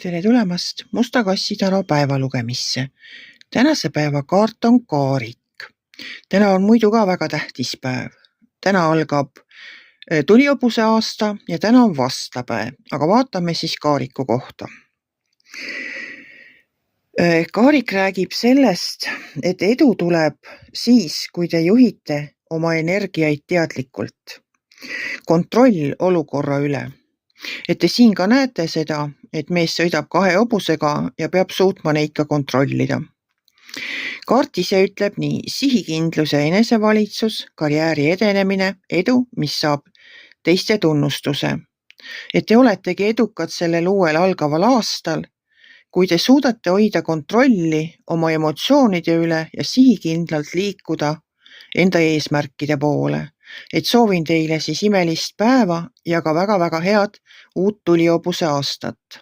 Tere tulemast Musta Kassitalo päevalugemisse. Tänase päeva kaart on Kaarik. Täna on muidu ka väga tähtis päev. Täna algab tulihobuse aasta ja täna on vastlapäev, aga vaatame siis Kaariku kohta. Kaarik räägib sellest, et edu tuleb siis, kui te juhite oma energiaid teadlikult. Kontroll olukorra üle. Et te siin ka näete seda, et mees sõidab 2 hobusega ja peab suutma neid ka kontrollida. Kaart ise ütleb nii: sihikindlus ja enesevalitsus, karjääri edenemine, edu, mis saab teiste tunnustuse. Et te oletegi edukad sellel uuel algaval aastal, kui te suudate hoida kontrolli oma emotsioonide üle ja sihikindlalt liikuda enda eesmärkide poole. Et soovin teile siis imelist päeva ja ka väga-väga head uut tulihobuse aastat.